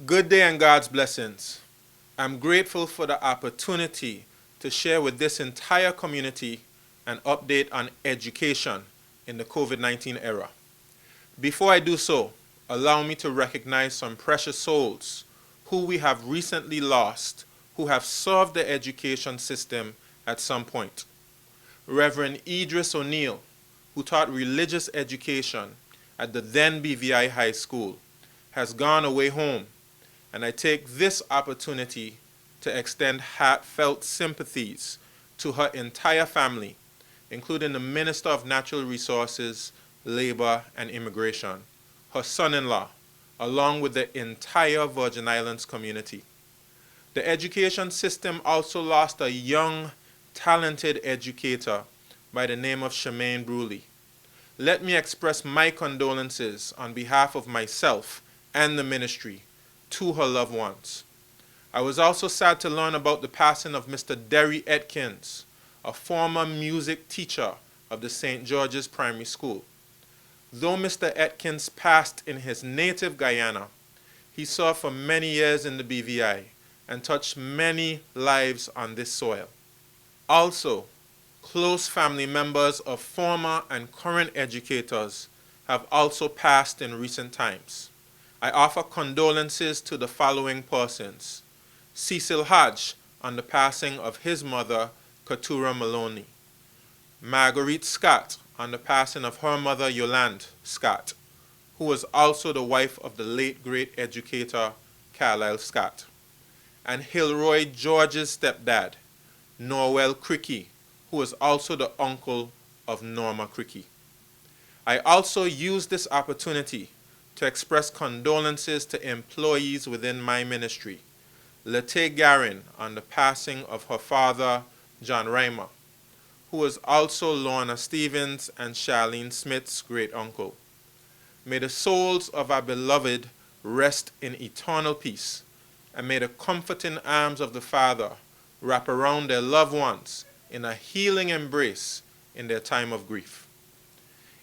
Good day and God's blessings. I'm grateful for the opportunity to share with this entire community an update on education in the COVID-19 era. Before I do so, allow me to recognize some precious souls who we have recently lost who have served the education system at some point. Reverend Idris O'Neill, who taught religious education at the then BVI High School, has gone away home, and I take this opportunity to extend heartfelt sympathies to her entire family, including the Minister of Natural Resources, Labor and Immigration, her son-in-law, along with the entire Virgin Islands community. The education system also lost a young, talented educator by the name of Shemaine Bruley. Let me express my condolences on behalf of myself and the ministry to her loved ones. I was also sad to learn about the passing of Mr. Derry Atkins, a former music teacher of the St. George's Primary School. Though Mr. Atkins passed in his native Guyana, he served for many years in the BVI and touched many lives on this soil. Also, close family members of former and current educators have also passed in recent times. I offer condolences to the following persons: Cecil Hodge on the passing of his mother, Katura Maloney; Marguerite Scott on the passing of her mother, Yolande Scott, who was also the wife of the late great educator, Carlisle Scott; and Hilroy George's stepdad, Norwell Cricky, who was also the uncle of Norma Cricky. I also use this opportunity to express condolences to employees within my ministry: Lete Garin on the passing of her father, John Reimer, who was also Lorna Stevens and Charlene Smith's great-uncle. May the souls of our beloved rest in eternal peace, and may the comforting arms of the Father wrap around their loved ones in a healing embrace in their time of grief.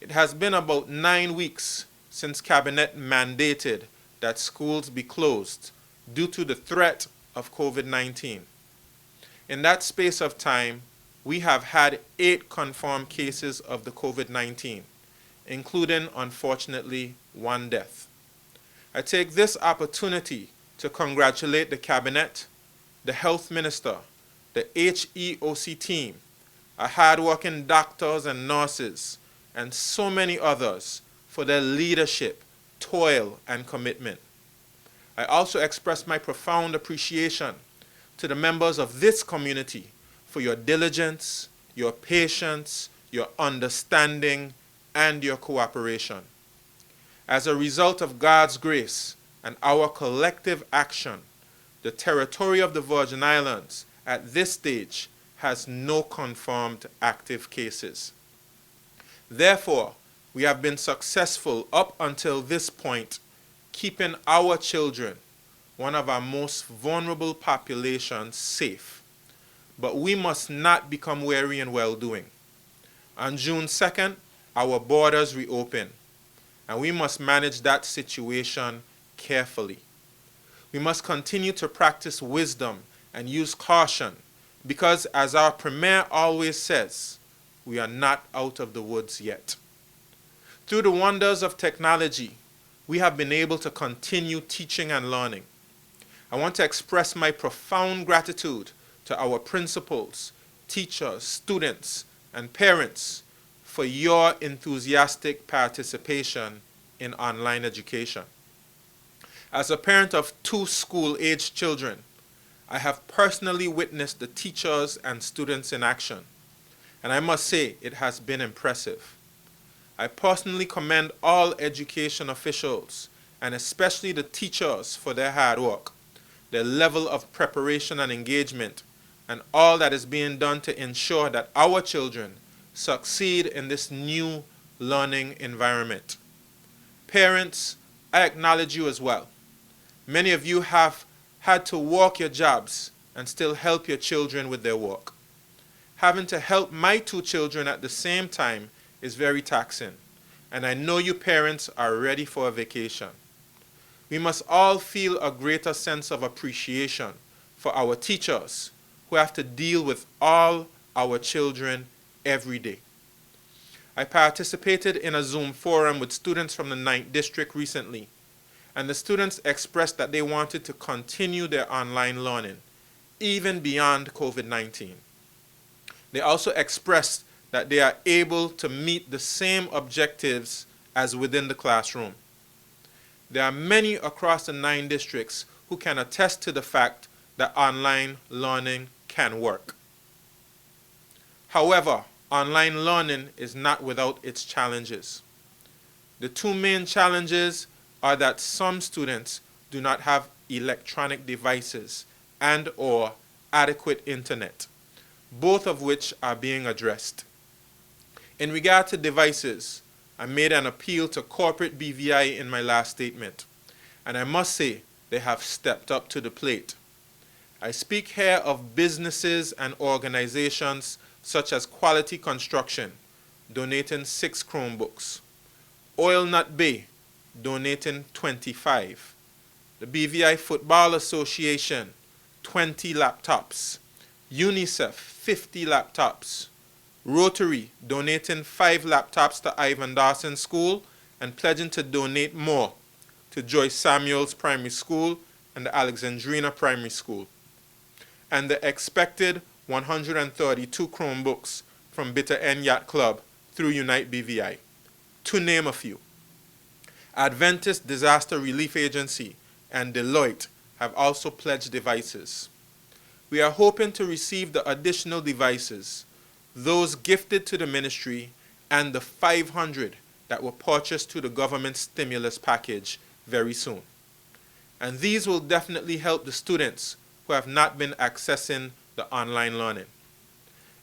It has been about 9 weeks since Cabinet mandated that schools be closed due to the threat of COVID-19. In that space of time, we have had 8 confirmed cases of the COVID-19, including, unfortunately, 1 death. I take this opportunity to congratulate the Cabinet, the Health Minister, the HEOC team, our hard-working doctors and nurses, and so many others for their leadership, toil, and commitment. I also express my profound appreciation to the members of this community for your diligence, your patience, your understanding, and your cooperation. As a result of God's grace and our collective action, the territory of the Virgin Islands at this stage has no confirmed active cases. Therefore, we have been successful up until this point, keeping our children, one of our most vulnerable populations, safe. But we must not become weary in well-doing. On June 2nd, our borders reopen, and we must manage that situation carefully. We must continue to practice wisdom and use caution, because as our Premier always says, we are not out of the woods yet. Through the wonders of technology, we have been able to continue teaching and learning. I want to express my profound gratitude to our principals, teachers, students, and parents for your enthusiastic participation in online education. As a parent of 2 school-aged children, I have personally witnessed the teachers and students in action, and I must say it has been impressive. I personally commend all education officials, and especially the teachers, for their hard work, their level of preparation and engagement, and all that is being done to ensure that our children succeed in this new learning environment. Parents, I acknowledge you as well. Many of you have had to work your jobs and still help your children with their work. Having to help my 2 children at the same time is very taxing, and I know you parents are ready for a vacation. We must all feel a greater sense of appreciation for our teachers who have to deal with all our children every day. I participated in a Zoom forum with students from the 9th District recently, and the students expressed that they wanted to continue their online learning, even beyond COVID-19. They also expressed that they are able to meet the same objectives as within the classroom. There are many across the 9 districts who can attest to the fact that online learning can work. However, online learning is not without its challenges. The two main challenges are that some students do not have electronic devices and/or adequate internet, both of which are being addressed. In regard to devices, I made an appeal to corporate BVI in my last statement, and I must say they have stepped up to the plate. I speak here of businesses and organizations such as Quality Construction, donating 6 Chromebooks, Oil Nut Bay, donating 25, the BVI Football Association, 20 laptops, UNICEF, 50 laptops, Rotary donating 5 laptops to Ivan Dawson School and pledging to donate more to Joyce Samuels Primary School and the Alexandrina Primary School, and the expected 132 Chromebooks from Bitter End Yacht Club through Unite BVI, to name a few. Adventist Disaster Relief Agency and Deloitte have also pledged devices. We are hoping to receive the additional devices, those gifted to the ministry, and the 500 that were purchased through the government stimulus package very soon. And these will definitely help the students who have not been accessing the online learning.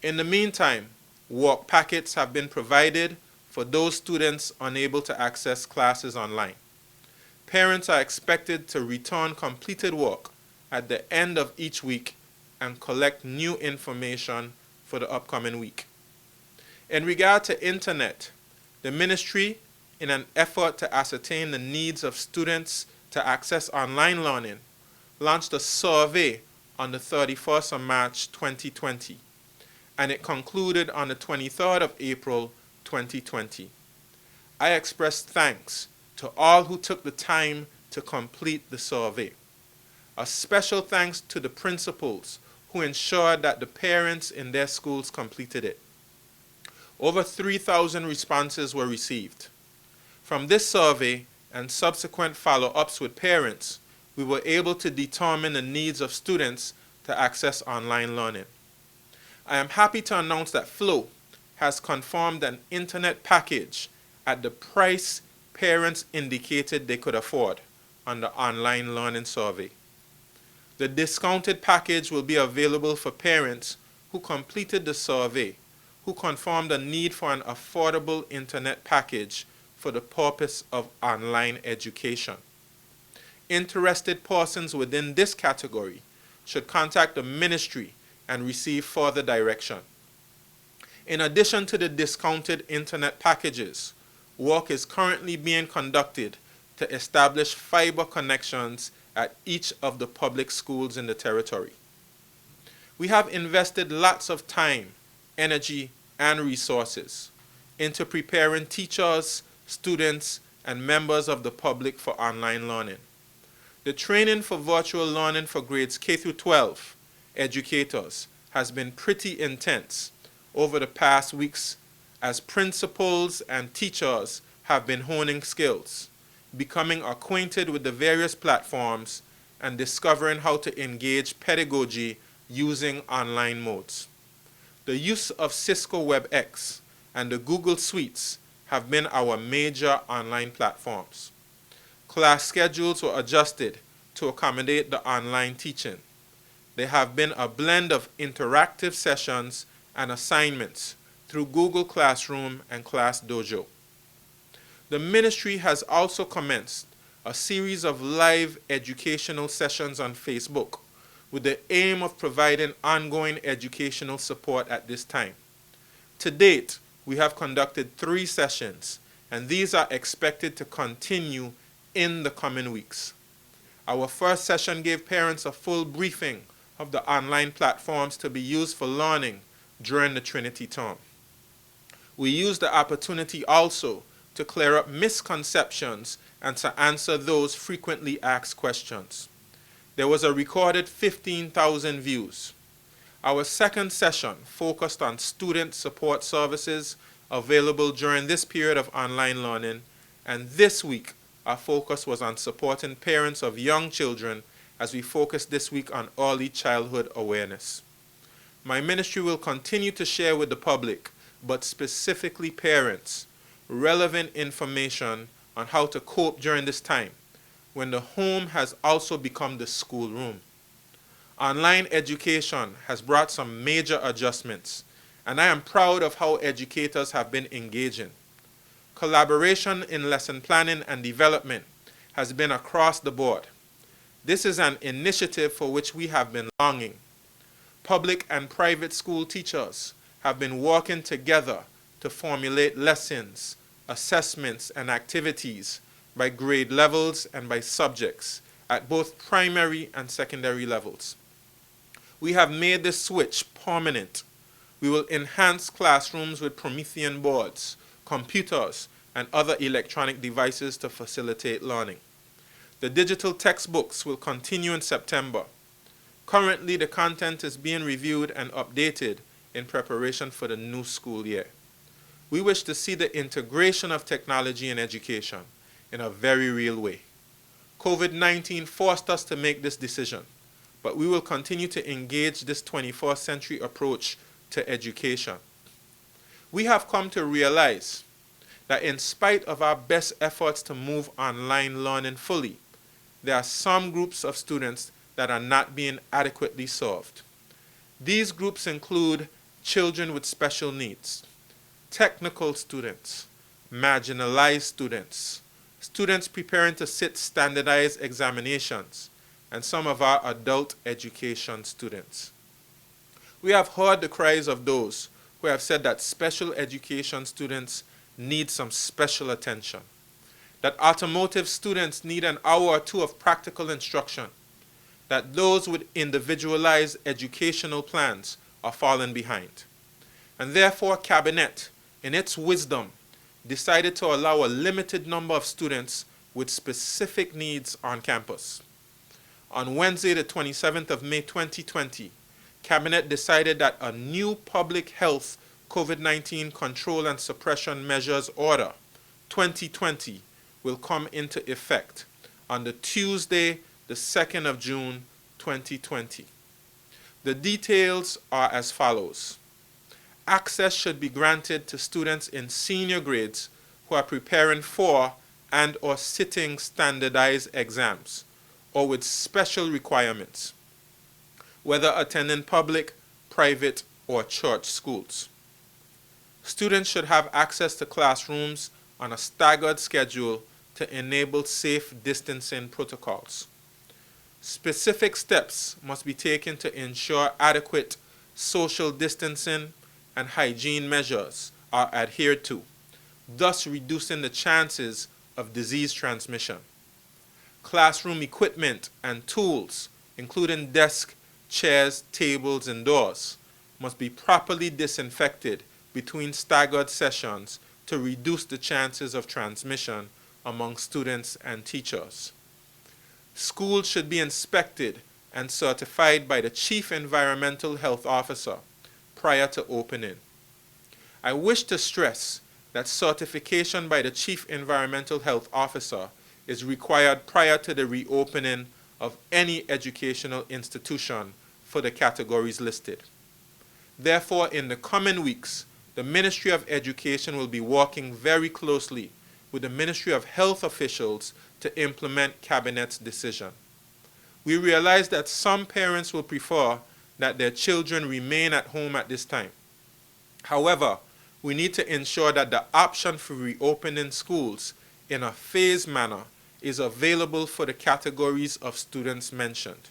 In the meantime, work packets have been provided for those students unable to access classes online. Parents are expected to return completed work at the end of each week and collect new information for the upcoming week. In regard to internet, the ministry, in an effort to ascertain the needs of students to access online learning, launched a survey on the 31st of March 2020, and it concluded on the 23rd of April 2020. I express thanks to all who took the time to complete the survey. A special thanks to the principals who ensured that the parents in their schools completed it. Over 3,000 responses were received. From this survey and subsequent follow-ups with parents, we were able to determine the needs of students to access online learning. I am happy to announce that Flow has confirmed an internet package at the price parents indicated they could afford on the online learning survey. The discounted package will be available for parents who completed the survey, who confirmed a need for an affordable internet package for the purpose of online education. Interested persons within this category should contact the ministry and receive further direction. In addition to the discounted internet packages, work is currently being conducted to establish fiber connections at each of the public schools in the territory. We have invested lots of time, energy, and resources into preparing teachers, students, and members of the public for online learning. The training for virtual learning for grades K through 12 educators has been pretty intense over the past weeks as principals and teachers have been honing skills, becoming acquainted with the various platforms, and discovering how to engage pedagogy using online modes. The use of Cisco WebEx and the Google Suites have been our major online platforms. Class schedules were adjusted to accommodate the online teaching. There have been a blend of interactive sessions and assignments through Google Classroom and Class Dojo. The ministry has also commenced a series of live educational sessions on Facebook with the aim of providing ongoing educational support at this time. To date, we have conducted 3 sessions, and these are expected to continue in the coming weeks. Our first session gave parents a full briefing of the online platforms to be used for learning during the Trinity term. We used the opportunity also to clear up misconceptions and to answer those frequently asked questions. There was a recorded 15,000 views. Our second session focused on student support services available during this period of online learning, and this week our focus was on supporting parents of young children as we focus this week on early childhood awareness. My ministry will continue to share with the public, but specifically parents, relevant information on how to cope during this time, when the home has also become the schoolroom. Online education has brought some major adjustments, and I am proud of how educators have been engaging. Collaboration in lesson planning and development has been across the board. This is an initiative for which we have been longing. Public and private school teachers have been working together to formulate lessons, assessments, and activities by grade levels and by subjects at both primary and secondary levels. We have made this switch permanent. We will enhance classrooms with Promethean boards, computers, and other electronic devices to facilitate learning. The digital textbooks will continue in September. Currently, the content is being reviewed and updated in preparation for the new school year. We wish to see the integration of technology in education in a very real way. COVID-19 forced us to make this decision, but we will continue to engage this 21st century approach to education. We have come to realize that in spite of our best efforts to move online learning fully, there are some groups of students that are not being adequately served. These groups include children with special needs, technical students, marginalized students, students preparing to sit standardized examinations, and some of our adult education students. We have heard the cries of those who have said that special education students need some special attention, that automotive students need an hour or two of practical instruction, that those with individualized educational plans are falling behind. And therefore, Cabinet, in its wisdom, decided to allow a limited number of students with specific needs on campus. On Wednesday, the 27th of May 2020, Cabinet decided that a new public health COVID-19 Control and Suppression Measures Order 2020 will come into effect on the Tuesday, the 2nd of June 2020. The details are as follows. Access should be granted to students in senior grades who are preparing for and or sitting standardized exams or with special requirements, whether attending public, private, or church schools. Students should have access to classrooms on a staggered schedule to enable safe distancing protocols. Specific steps must be taken to ensure adequate social distancing and hygiene measures are adhered to, thus reducing the chances of disease transmission. Classroom equipment and tools, including desks, chairs, tables, and doors, must be properly disinfected between staggered sessions to reduce the chances of transmission among students and teachers. Schools should be inspected and certified by the Chief Environmental Health Officer prior to opening. I wish to stress that certification by the Chief Environmental Health Officer is required prior to the reopening of any educational institution for the categories listed. Therefore, in the coming weeks, the Ministry of Education will be working very closely with the Ministry of Health officials to implement Cabinet's decision. We realize that some parents will prefer that their children remain at home at this time. However, we need to ensure that the option for reopening schools in a phased manner is available for the categories of students mentioned.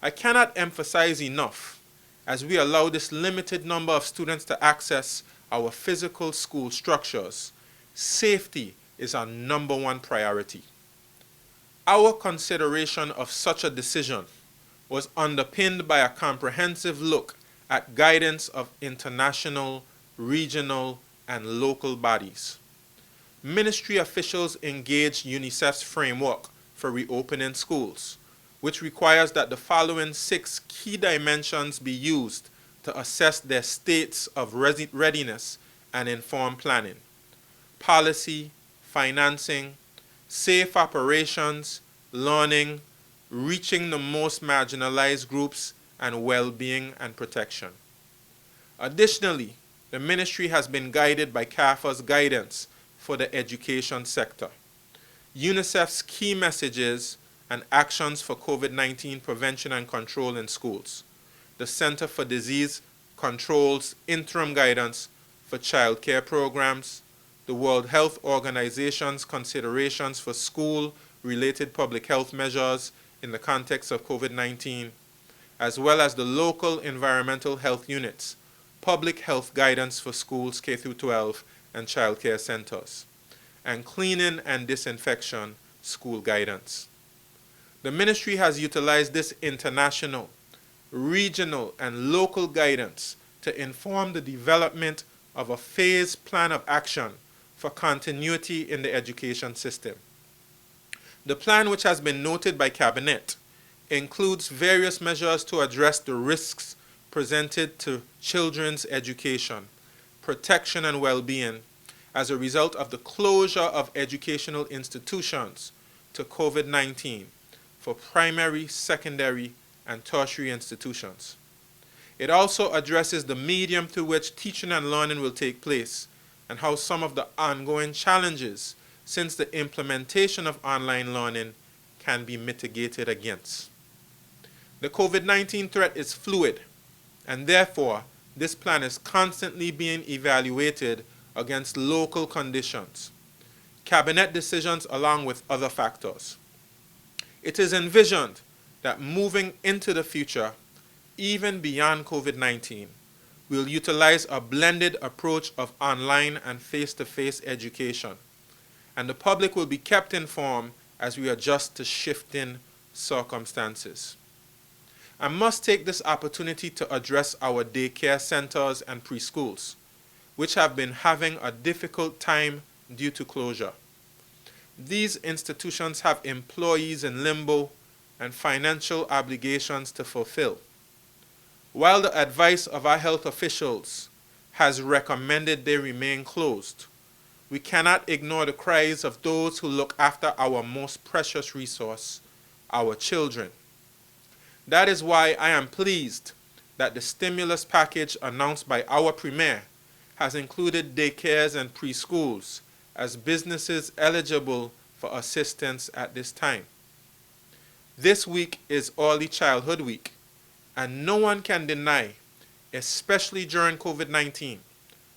I cannot emphasize enough, as we allow this limited number of students to access our physical school structures, safety is our #1 priority. Our consideration of such a decision was underpinned by a comprehensive look at guidance of international, regional, and local bodies. Ministry officials engaged UNICEF's framework for reopening schools, which requires that the following 6 key dimensions be used to assess their states of readiness and informed planning: policy, financing, safe operations, learning, reaching the most marginalized groups, and well-being and protection. Additionally, the ministry has been guided by CAFA's guidance for the education sector, UNICEF's key messages and actions for COVID-19 prevention and control in schools, the Center for Disease Control's interim guidance for child care programs, the World Health Organization's considerations for school-related public health measures in the context of COVID-19, as well as the local environmental health units, public health guidance for schools K-12 and child care centers, and cleaning and disinfection school guidance. The ministry has utilized this international, regional, and local guidance to inform the development of a phased plan of action for continuity in the education system. The plan, which has been noted by Cabinet, includes various measures to address the risks presented to children's education, protection, and well-being as a result of the closure of educational institutions to COVID-19 for primary, secondary, and tertiary institutions. It also addresses the medium through which teaching and learning will take place and how some of the ongoing challenges since the implementation of online learning can be mitigated against. The COVID-19 threat is fluid, and therefore this plan is constantly being evaluated against local conditions, Cabinet decisions, along with other factors. It is envisioned that moving into the future, even beyond COVID-19, we'll utilize a blended approach of online and face-to-face education, and the public will be kept informed as we adjust to shifting circumstances. I must take this opportunity to address our daycare centers and preschools, which have been having a difficult time due to closure. These institutions have employees in limbo and financial obligations to fulfill. While the advice of our health officials has recommended they remain closed, we cannot ignore the cries of those who look after our most precious resource, our children. That is why I am pleased that the stimulus package announced by our Premier has included daycares and preschools as businesses eligible for assistance at this time. This week is Early Childhood Week, and no one can deny, especially during COVID-19,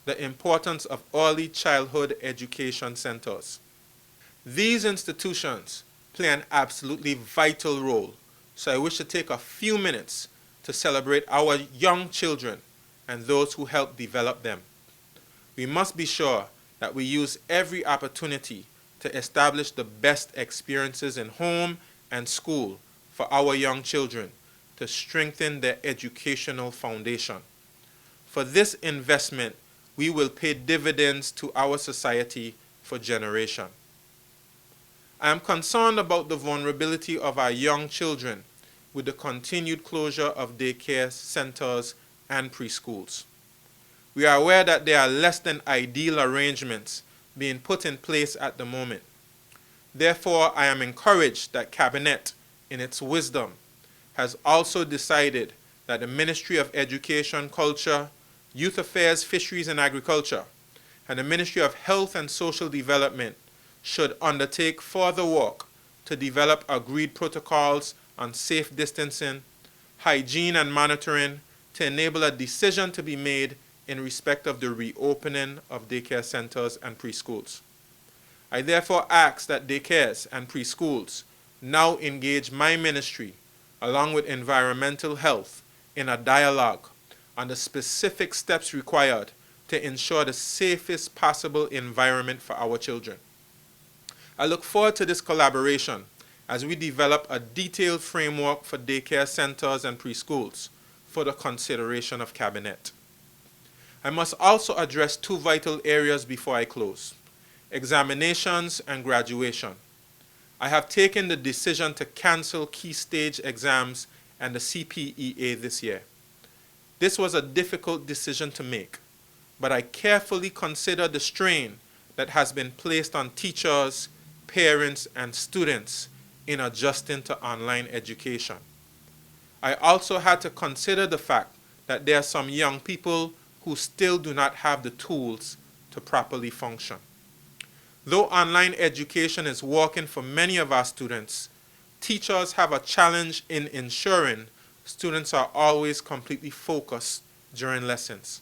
the importance of early childhood education centers. These institutions play an absolutely vital role, so I wish to take a few minutes to celebrate our young children and those who help develop them. We must be sure that we use every opportunity to establish the best experiences in home and school for our young children to strengthen their educational foundation. For this investment, we will pay dividends to our society for generations. I am concerned about the vulnerability of our young children with the continued closure of daycare centers and preschools. We are aware that there are less than ideal arrangements being put in place at the moment. Therefore, I am encouraged that Cabinet, in its wisdom, has also decided that the Ministry of Education, Culture, Youth Affairs, Fisheries and Agriculture, and the Ministry of Health and Social Development should undertake further work to develop agreed protocols on safe distancing, hygiene and monitoring to enable a decision to be made in respect of the reopening of daycare centers and preschools. I therefore ask that daycares and preschools now engage my ministry along with environmental health in a dialogue on the specific steps required to ensure the safest possible environment for our children. I look forward to this collaboration as we develop a detailed framework for daycare centers and preschools for the consideration of Cabinet. I must also address two vital areas before I close: examinations and graduation. I have taken the decision to cancel key stage exams and the CPEA this year. This was a difficult decision to make, but I carefully considered the strain that has been placed on teachers, parents, and students in adjusting to online education. I also had to consider the fact that there are some young people who still do not have the tools to properly function. Though online education is working for many of our students, teachers have a challenge in ensuring students are always completely focused during lessons.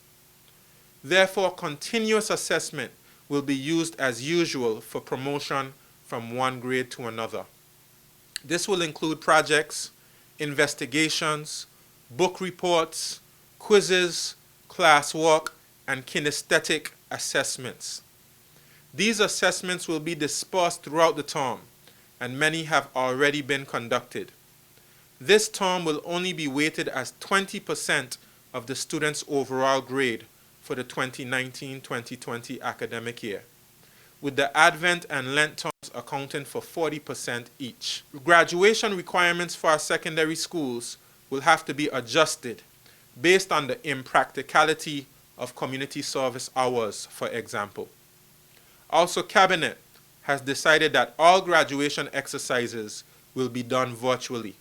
Therefore, continuous assessment will be used as usual for promotion from one grade to another. This will include projects, investigations, book reports, quizzes, classwork, and kinesthetic assessments. These assessments will be dispersed throughout the term, and many have already been conducted. This term will only be weighted as 20% of the student's overall grade for the 2019-2020 academic year, with the Advent and Lent terms accounting for 40% each. Graduation requirements for our secondary schools will have to be adjusted based on the impracticality of community service hours, for example. Also, Cabinet has decided that all graduation exercises will be done virtually.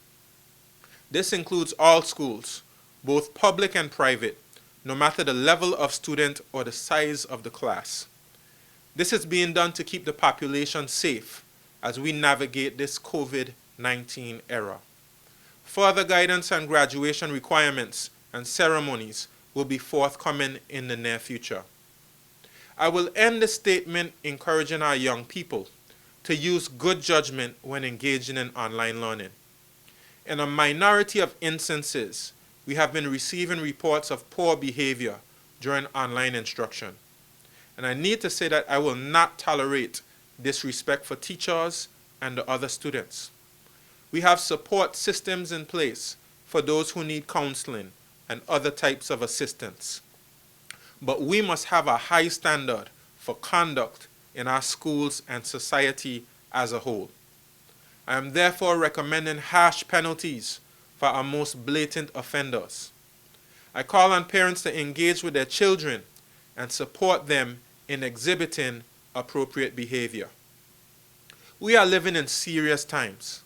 This includes all schools, both public and private, no matter the level of student or the size of the class. This is being done to keep the population safe as we navigate this COVID-19 era. Further guidance on graduation requirements and ceremonies will be forthcoming in the near future. I will end the statement encouraging our young people to use good judgment when engaging in online learning. In a minority of instances, we have been receiving reports of poor behavior during online instruction. And I need to say that I will not tolerate disrespect for teachers and the other students. We have support systems in place for those who need counseling and other types of assistance. But we must have a high standard for conduct in our schools and society as a whole. I am therefore recommending harsh penalties for our most blatant offenders. I call on parents to engage with their children and support them in exhibiting appropriate behavior. We are living in serious times,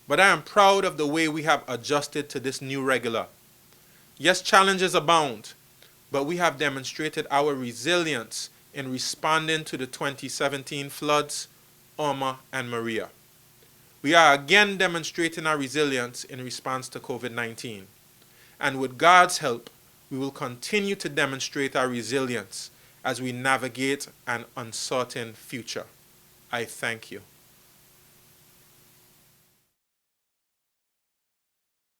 but I am proud of the way we have adjusted to this new regular. Yes, challenges abound, but we have demonstrated our resilience in responding to the 2017 floods, Irma, and Maria. We are again demonstrating our resilience in response to COVID-19. And with God's help, we will continue to demonstrate our resilience as we navigate an uncertain future. I thank you.